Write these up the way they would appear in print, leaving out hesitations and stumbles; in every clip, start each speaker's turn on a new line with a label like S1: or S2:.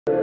S1: Hello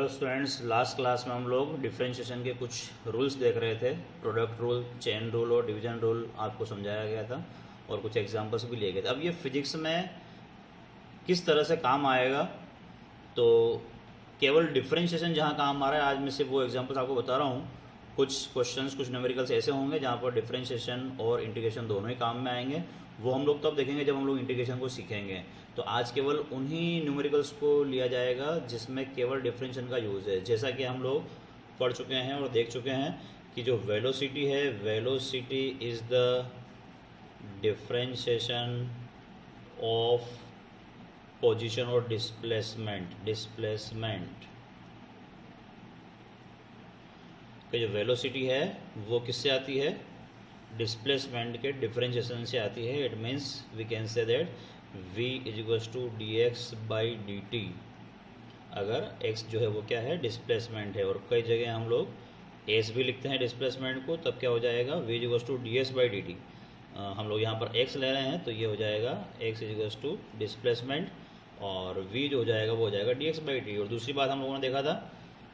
S1: students, last class में हम लोग डिफरेंशिएशन के कुछ रूल्स देख रहे थे। प्रोडक्ट रूल, चेन रूल और डिवीजन रूल आपको समझाया गया था और कुछ एग्जांपल्स भी लिए गए थे। अब ये फिजिक्स में किस तरह से काम आएगा, तो केवल डिफरेंशिएशन जहाँ काम आ रहा है, आज मैं सिर्फ वो एग्जांपल्स आपको बता रहा हूँ। कुछ क्वेश्चंस, कुछ न्यूमेरिकल्स ऐसे होंगे जहाँ पर डिफरेंशिएशन और इंटीग्रेशन दोनों ही काम में आएंगे। वो हम लोग तब देखेंगे जब हम लोग इंटीग्रेशन को सीखेंगे। तो आज केवल उन्हीं न्यूमेरिकल्स को लिया जाएगा जिसमें केवल डिफरेंशिएशन का यूज़ है। जैसा कि हम लोग पढ़ चुके हैं और देख चुके हैं कि जो वेलोसिटी है, velocity is the differentiation of position और डिस्प्लेसमेंट कि जो वेलोसिटी है वो किससे आती है? डिस्प्लेसमेंट के डिफरेंशिएशन से आती है। It means we can say that v is to d x by d t. अगर x जो है वो क्या है? डिस्प्लेसमेंट है। और कई जगह हम लोग s भी लिखते हैं डिस्प्लेसमेंट को, तब क्या हो जाएगा? v is to d s by d t. हम लोग यहाँ पर x ले रहे हैं तो ये हो जाएगा x इज टू डिस्प्लेसमेंट, और v जो हो जाएगा वो हो जाएगा डी एक्स बाई टी। और दूसरी बात हम लोगों ने देखा था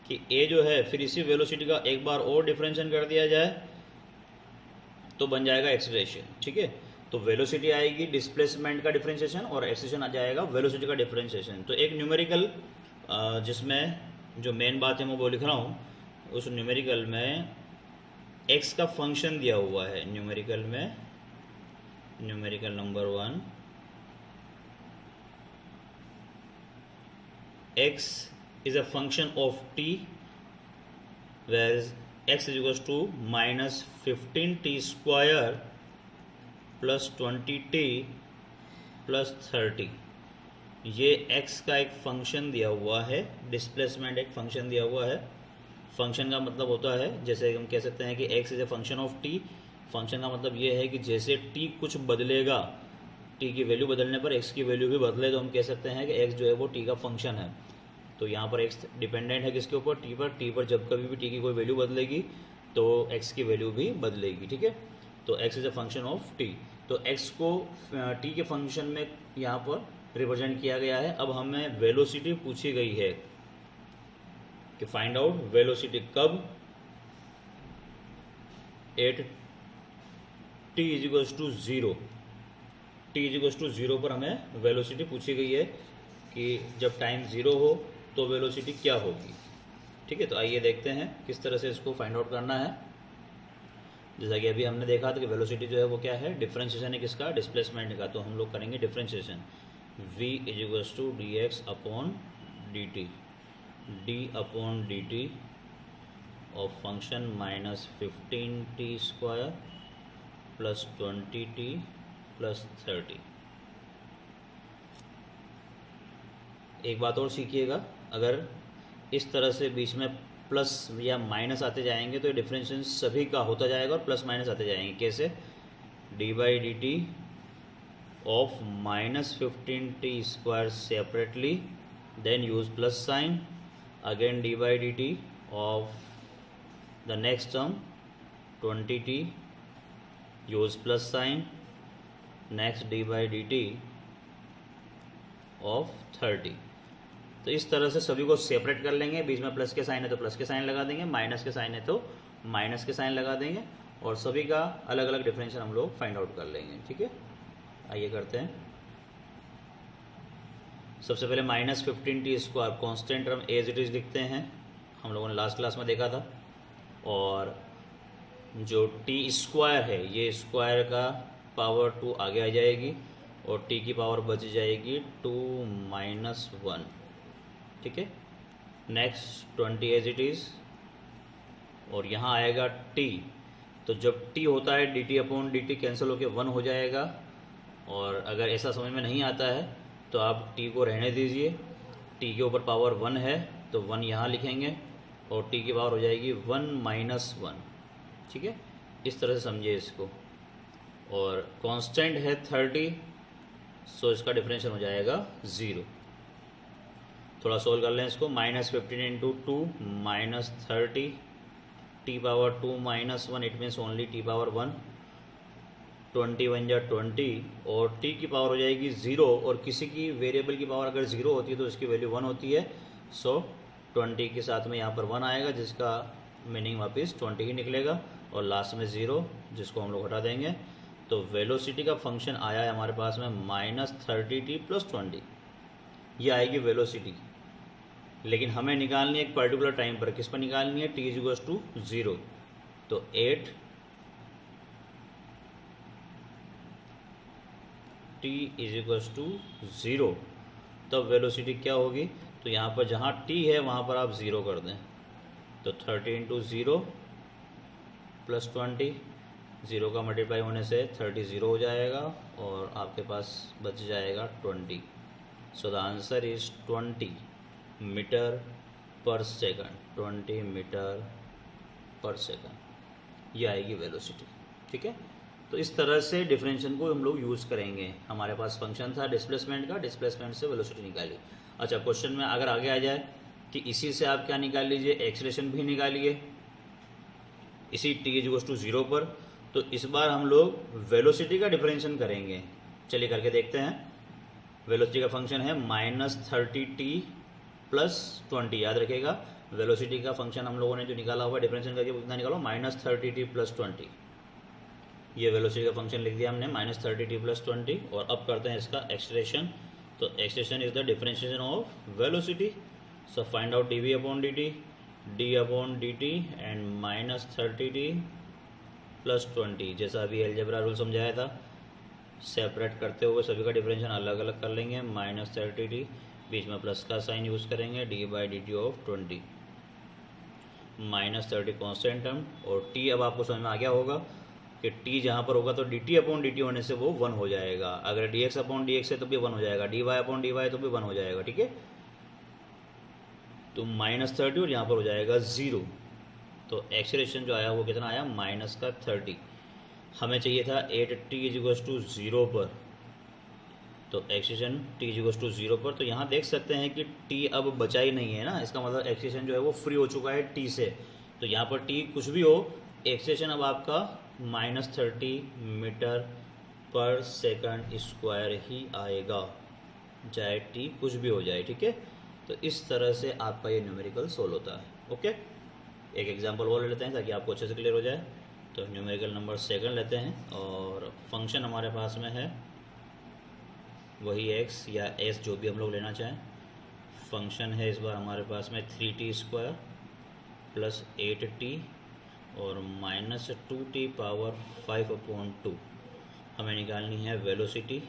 S1: कि a जो है, फिर इसी वेलोसिटी का एक बार और डिफरेंशिएशन कर दिया जाए तो बन जाएगा एक्सीलरेशन। ठीक है, तो वेलोसिटी आएगी डिस्प्लेसमेंट का डिफरेंशिएशन और एक्सीलरेशन आ जाएगा वेलोसिटी का डिफरेंशिएशन। तो एक न्यूमेरिकल जिसमें जो मेन बात है मैं वो लिख रहा हूँ, उस न्यूमेरिकल में x का फंक्शन दिया हुआ है। न्यूमेरिकल में, numerical number 1, x is a function of t whereas x is equals to minus 15t square plus 20t plus 30। ये x का एक फंक्शन दिया हुआ है, डिस्प्लेसमेंट एक फंक्शन दिया हुआ है। फंक्शन का मतलब होता है, जैसे हम कह सकते हैं कि x is a function of t। Function का मतलब ये है कि जैसे t कुछ बदलेगा, t की वैल्यू बदलने पर x की वैल्यू भी बदले, तो हम कह सकते हैं कि x जो है वो t का फंक्शन है। तो यहाँ पर x डिपेंडेंट है किसके ऊपर? t पर। t पर जब कभी भी t की कोई वैल्यू बदलेगी तो x की वैल्यू भी बदलेगी। ठीक है, तो x is a function of t। तो x को t के फंक्शन में यहाँ पर रिप्रेजेंट किया गया है। अब हमें वेलोसिटी पूछी गई है कि फाइंड आउट वेलोसिटी कब? At t is equals to 0। t is equals to 0 पर हमें वेलोसिटी पूछी गई है कि जब टाइम 0 हो तो वेलोसिटी क्या होगी। ठीक है, तो आइए देखते हैं किस तरह से इसको फाइंड आउट करना है। जैसा कि अभी हमने देखा था कि वेलोसिटी जो है वो क्या है? डिफरेंशिएशन है किसका? डिस्प्लेसमेंट का। तो हम लोग करेंगे differentiation. v is equals to d x upon d t, d upon d t of function minus 15t square plus 20t plus 30। एक बात और सीखिएगा, अगर इस तरह से बीच में प्लस या माइनस आते जाएंगे तो डिफरेंशिएशन सभी का होता जाएगा और प्लस माइनस आते जाएंगे। कैसे? D by d t of minus 15t square separately, then use plus sign, again d by d t of the next term 20t, use plus sign, next d by d t of 30। तो इस तरह से सभी को separate कर लेंगे। बीच में plus के साइन है तो प्लस के साइन लगा देंगे, माइनस के साइन है तो माइनस के साइन लगा देंगे, और सभी का अलग अलग डिफरेंशियल हम लोग फाइंड आउट कर लेंगे। ठीक है, आइए करते हैं। सबसे पहले minus 15t square constant term as it is लिखते हैं, हम लोगों ने लास्ट क्लास में देखा था। और जो t स्क्वायर है, ये स्क्वायर का पावर 2 आगे आ जाएगी और t की पावर बच जाएगी 2 माइनस 1। ठीक है, नेक्स्ट 20 एज इट इज़, और यहाँ आएगा t। तो जब t होता है dt अपॉन dt कैंसिल होकर 1 हो जाएगा। और अगर ऐसा समझ में नहीं आता है तो आप t को रहने दीजिए। t के ऊपर पावर 1 है तो 1 यहाँ लिखेंगे और t की पावर हो जाएगी 1 माइनस 1। ठीक है, इस तरह से समझिए इसको। और कांस्टेंट है 30, सो इसका डिफरेंशियल हो जाएगा 0। थोड़ा सोल्व कर लें इसको। -15 into 2 -30 t power 2 -1, it means only t power 1, 20 1 जा 20, और t की पावर हो जाएगी 0, और किसी की वेरिएबल की पावर अगर 0 होती है तो उसकी वैल्यू 1 होती है। सो 20 के साथ में यहाँ पर 1 आएगा, जिसका मीनिंग वापस 20 ही निकलेगा, और लास्ट में 0, जिसको हम लोग हटा देंगे। तो वेलोसिटी का फंक्शन आया है हमारे पास में -30t + 20, ये आएगी वेलोसिटी। लेकिन हमें निकालनी है एक पर्टिकुलर टाइम पर, किस पर निकालनी है, t = 0। तो 8 t = 0, तब वेलोसिटी क्या होगी। तो यहाँ पर जहाँ t है वहाँ पर आप 0 कर दें, तो 30 × 0 + 20, 0 का मल्टीप्लाई होने से 30 0 हो जाएगा, और आपके पास बच जाएगा 20। So the answer is 20 metre per second, 20 metre per second, ये आएगी वेलोसिटी। ठीक है, तो इस तरह से डिफरेंशियल को हम लोग यूज़ करेंगे। हमारे पास फंक्शन था डिस्प्लेसमेंट का, डिस्प्लेसमेंट से वेलोसिटी निकाली। अच्छा, क्वेश्चन में अगर आगे आ जाए कि इसी से आप क्या निकाल लीजिए, एक्सेलरेशन भी निकालिए इसी t = 0 पर। तो इस बार हम लोग वेलोसिटी का डिफरेंशियल करेंगे। चलिए करके देखते हैं। वेलोसिटी का फंक्शन है -30t + 20, याद रखिएगा। वेलोसिटी का फंक्शन हम लोगों ने जो निकाला हुआ डिफरेंशियल करके कितना निकालो, -30t + 20। ये वेलोसिटी का फंक्शन लिख दिया हमने, -30t + 20। और अब करते हैं इसका एक्सेलरेशन। तो acceleration is the differentiation of velocity. So find out dv/dt, d/dt and -30t + 20। जैसा अभी अलजेब्रा रूल समझाया था, सेपरेट करते हुए सभी का डिफरेंशियल अलग अलग कर लेंगे। -30t, बीच में प्लस का साइन यूज़ करेंगे, d/dt ऑफ 20, -30 कॉन्स्टेंट टर्म, और t अब आपको समझ में आ गया होगा कि t जहाँ पर होगा तो dt/dt होने से वो 1 हो जाएगा। अगर dx/dx है तो भी 1 हो जाएगा, dy/dy तो भी 1 हो जाएगा। ठीक है, तो -30 और यहाँ पर हो जाएगा 0। तो एक्सेलरेशन जो आया वो कितना आया, -30। हमें चाहिए था 8t = 0 पर, तो एक्सेलरेशन t = 0 पर। तो यहाँ देख सकते हैं कि t अब बचा ही नहीं है ना, इसका मतलब एक्सेलरेशन जो है वो फ्री हो चुका है t से। तो यहाँ पर t कुछ भी हो, एक्सेलरेशन अब आपका -30 मीटर पर सेकंड स्क्वायर ही आएगा, चाहे t कुछ भी हो जाए। ठीक है, तो इस तरह से आपका ये न्यूमेरिकल सोल्व होता है। ओके, एक एग्जांपल और ले लेते हैं ताकि आपको अच्छे से क्लियर हो जाए। तो न्यूमेरिकल नंबर सेकंड लेते हैं, और फंक्शन हमारे पास में है वही x या s, जो भी हम लोग लेना चाहें। फंक्शन है इस बार हमारे पास में 3t² + 8t और -2t पावर 5/2। हमें निकालनी है वेलोसिटी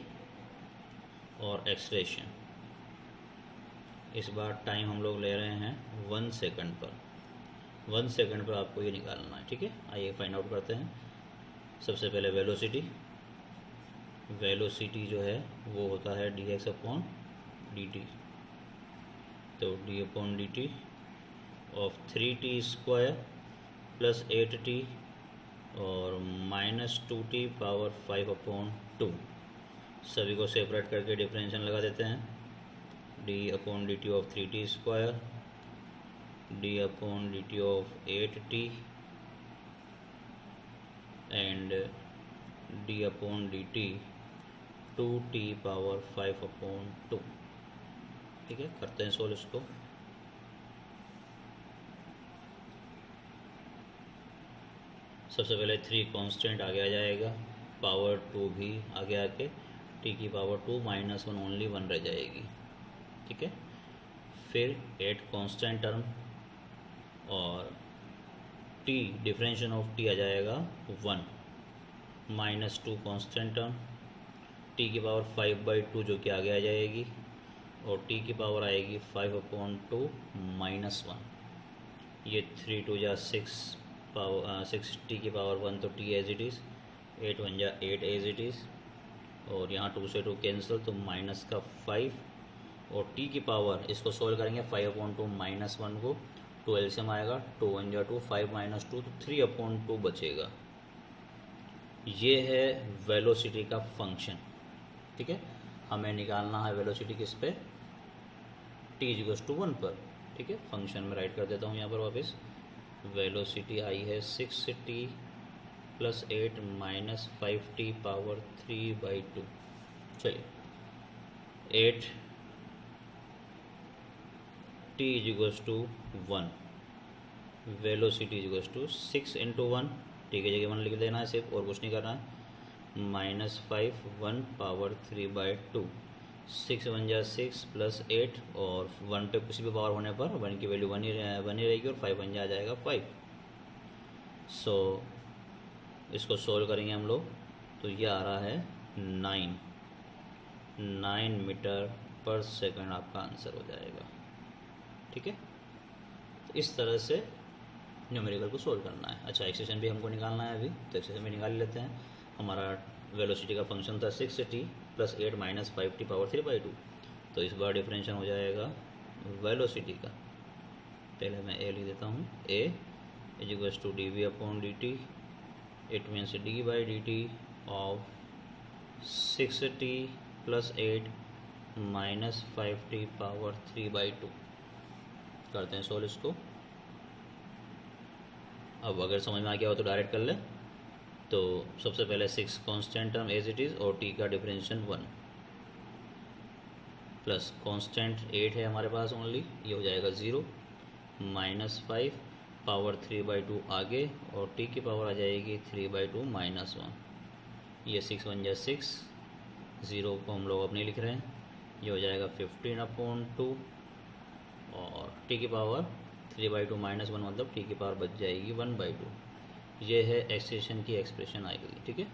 S1: और एक्सेलरेशन। इस बार टाइम हम लोग ले रहे हैं 1 सेकंड पर। 1 सेकंड पर आपको ये निकालना है। ठीक है, आइए फाइंड आउट करते हैं। सबसे पहले वेलोसिटी जो है वो होता है dx/dt। तो d/dt ऑफ 3t² + 8t और -2t पावर 5/2। सभी को सेपरेट करके डिफरेंशियल लगा देते हैं। d/dt of 3t², d/dt of 8t and d/dt 2t power 5/2। ठीक है, करते हैं सोल्व इसको। सबसे पहले 3 कांस्टेंट आगे आ जाएगा, पावर 2 भी आगे आके t की पावर 2 -1 ओनली 1 रह जाएगी। ठीक है, फिर 8 कांस्टेंट टर्म और t डिफरेंशियल ऑफ t आ जाएगा 1, -2 कांस्टेंट टर्म, t की पावर 5/2 जो कि आगे आ जाएगी, और t की पावर आएगी 5/2 -1। ये 3 2 जा 6 पावर 6 t की पावर 1, तो t एज इट इज़, 8 1 जा 8 एज इट इज़, और यहाँ 2 से 2 कैंसिल, तो -5, और t की पावर इसको सोल्व करेंगे 5/2 -1 को, 2 एलसीएम आएगा, 2 1 जा 2, 5 - 2 तो 3/2 बचेगा। ये है वेलोसिटी का फंक्शन। ठीक है, हमें निकालना है वेलोसिटी किस पे, टी इजिकल्स टू 1 पर। ठीक है, फंक्शन में राइट कर देता हूँ यहाँ पर वापस। वेलोसिटी आई है 6t plus 8 minus 5t power 3/2। चलिए 8 t equals to 1, velocity equals to 6 into 1, t की जगह 1 लिख देना है सिर्फ, और कुछ नहीं करना है, माइनस 5 1 पावर 3/2। 6 1 जा 6 प्लस 8, और 1 पे किसी भी पावर होने पर 1 की वैल्यू 1 ही रहेगी, और 5 1 जा जाएगा 5। सो इसको सोल्व करेंगे हम लोग, तो ये आ रहा है 9 मीटर पर सेकंड आपका आंसर हो जाएगा। ठीक है, तो इस तरह से न्यूमेरिकल को सोल्व करना है। अच्छा, एक्सप्रेशन भी हमको निकालना है अभी, तो एक्सप्रेशन भी निकाल लेते हैं। हमारा वेलोसिटी का फंक्शन था 6t plus 8 minus 5t power 3/2, तो इस बार डिफरेंशियल हो जाएगा वेलोसिटी का। पहले मैं ए लिख देता हूँ, a equals to dv/dt, it means d/dt of 6t plus 8 minus 5t power 3/2। करते हैं सोल्व इसको। अब अगर समझ में आ गया हो तो डायरेक्ट कर ले। तो सबसे पहले 6 constant term as it is, और t का डिफरेंशियल 1, प्लस कांस्टेंट 8 है हमारे पास ओनली, ये हो जाएगा 0, माइनस 5 पावर 3/2 आगे, और t की पावर आ जाएगी 3/2 माइनस 1। ये 6 1 जा 6, 0 को हम लोग अब नहीं लिख रहे हैं, ये हो जाएगा 15/2, और t की पावर 3/2 माइनस 1 मतलब t की पावर बच जाएगी 1/2। ये है एक्सप्रेशन की एक्सप्रेशन आएगी। ठीक है,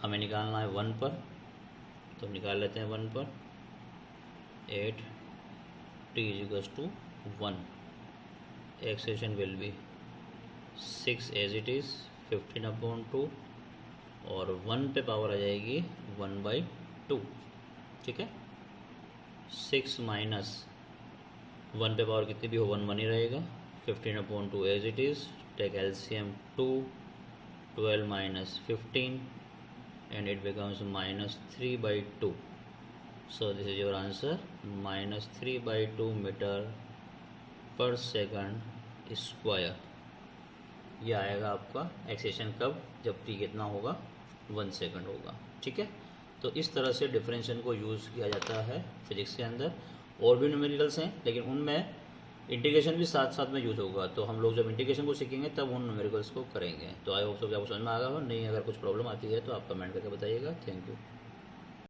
S1: हमें निकालना है 1 पर, तो निकाल लेते हैं 1 पर। 8 t equals to 1, expression will be 6 as it is 15/2, और 1 पे पावर आ जाएगी 1/2। ठीक है, 6 माइनस 1 पे पावर कितनी भी हो 1 1 ही रहेगा, 15/2 as it is, take LCM 2, 12 minus 15, and it becomes minus 3/2. So this is your answer, minus 3/2 metre per second square. ये आएगा आपका एक्सेशन कब, जब t कितना होगा 1 सेकंड होगा। ठीक है, तो इस तरह से डिफरेंशियल को यूज़ किया जाता है फिजिक्स के अंदर। और भी न्यूमेरिकल्स हैं, लेकिन उनमें इंटीग्रेशन भी साथ साथ में यूज़ होगा, तो हम लोग जब इंटीग्रेशन को सीखेंगे तब उन न्यूमेरिकल्स को करेंगे। तो आई होप सो कि आपको समझ में आ गया हो। नहीं, अगर कुछ प्रॉब्लम आती है तो आप कमेंट करके बताइएगा। Thank you.